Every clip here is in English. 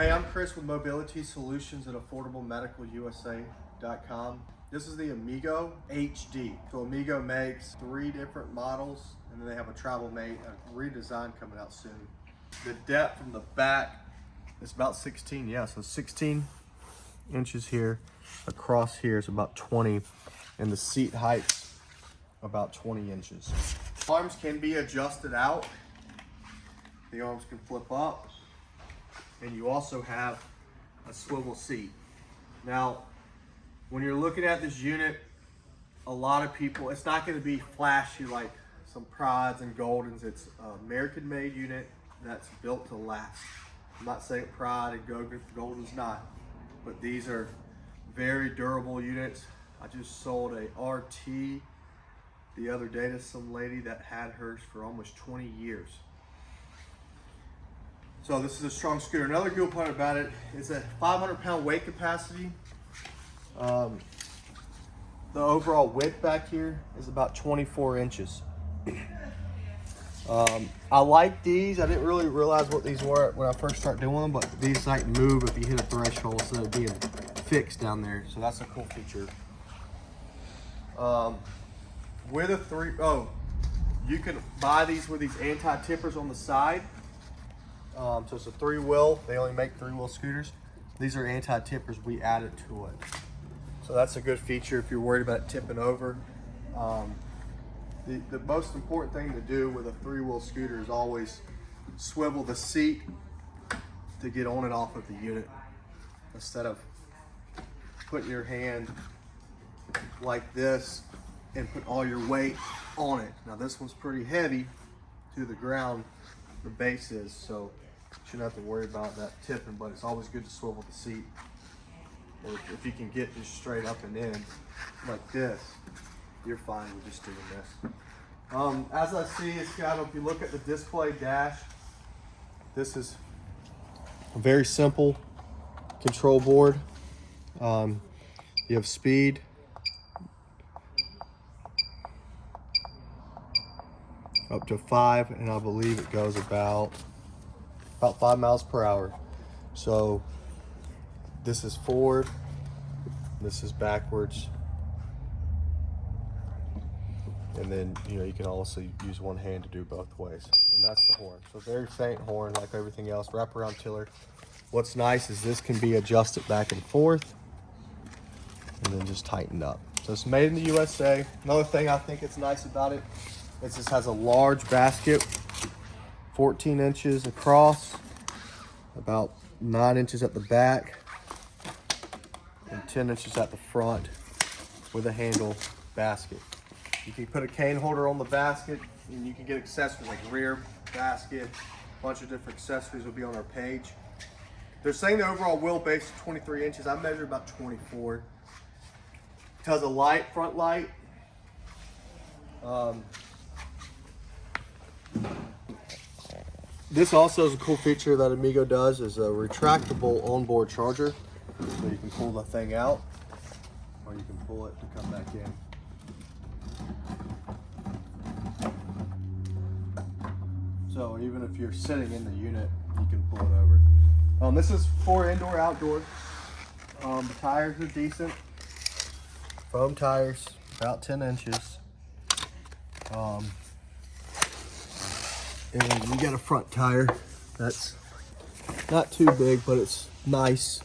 Hey, I'm Chris with Mobility Solutions at AffordableMedicalUSA.com. This is the Amigo HD. So Amigo makes 3 different models, and then they have a travel mate, a redesign coming out soon. The depth from the back is about 16, so 16 inches here. Across here is about 20, and the seat height's about 20 inches. Arms can be adjusted out. The arms can flip up. And you also have a swivel seat. Now, when you're looking at this unit, a lot of people, it's not gonna be flashy like some Prides and Goldens. It's an American-made unit that's built to last. I'm not saying Pride and Golden's not, but these are very durable units. I just sold a RT the other day to some lady that had hers for almost 20 years. So this is a strong scooter. Another good part about it is a 500-pound weight capacity. The overall width back here is about 24 inches. I like these. I didn't really realize what these were when I first started doing them, but these like move if you hit a threshold instead of being fixed down there. So that's a cool feature. With a you can buy these with these anti-tippers on the side. So it's a 3-wheel. They only make 3-wheel scooters. These are anti-tippers. We added to it. So that's a good feature if you're worried about it tipping over. The most important thing to do with a 3-wheel scooter is always swivel the seat to get on and off of the unit, instead of putting your hand like this and put all your weight on it. Now this one's pretty heavy to the ground, the base is, so you shouldn't have to worry about that tipping, but it's always good to swivel the seat. Or if you can get just straight up and in like this, you're fine with just doing this. As I see, it's got, if you look at the display dash, this is a very simple control board. You have speed, up to 5, and I believe it goes about 5 miles per hour. So this is forward, this is backwards, and then you can also use one hand to do both ways, and that's the horn. So very faint horn like everything else. Wraparound tiller. What's nice is this can be adjusted back and forth and then just tightened up. So it's made in the USA. Another thing I think it's nice about it, it just has a large basket, 14 inches across, about 9 inches at the back, and 10 inches at the front with a handle basket. You can put a cane holder on the basket, and you can get accessories like rear basket, a bunch of different accessories will be on our page. They're saying the overall wheelbase is 23 inches. I measured about 24. It has a light, front light. This also is a cool feature that Amigo does, is a retractable onboard charger. So you can pull the thing out, or you can pull it to come back in. So even if you're sitting in the unit, you can pull it over. This is for indoor, outdoor. The tires are decent. Foam tires, about 10 inches. And you got a front tire that's not too big, but it's nice.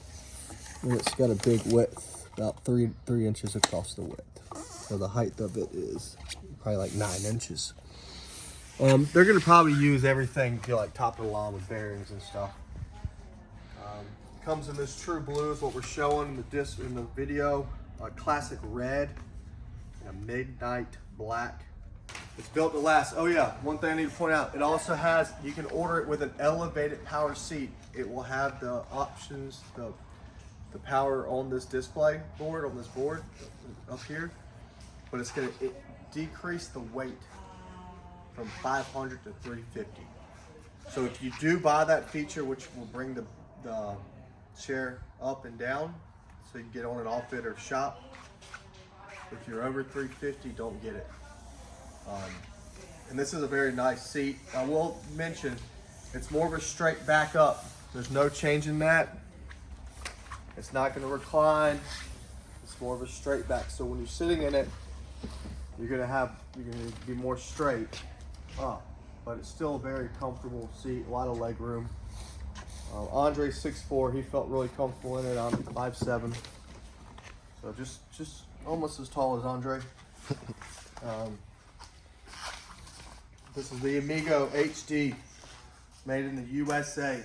And it's got a big width, about 3 inches across the width. So the height of it is probably like 9 inches. They're gonna probably use everything to like top of the line with bearings and stuff. Comes in this true blue is what we're showing in the video. A classic red and a midnight black. It's built to last. Oh yeah, one thing I need to point out, it also has, you can order it with an elevated power seat. It will have the options, the power on this display board, on this board up here, but it's gonna decrease the weight from 500 to 350. So if you do buy that feature, which will bring the chair up and down, so you can get on and off it or shop. If you're over 350, don't get it. And this is a very nice seat. I will mention, it's more of a straight back up There's no change in that. It's not going to recline. It's more of a straight back. So when you're sitting in it, you're going to be more straight up, but it's still a very comfortable seat. A lot of leg room. Andre's 6'4". He felt really comfortable in it. I'm 5'7". So just almost as tall as Andre. This is the Amigo HD, made in the USA.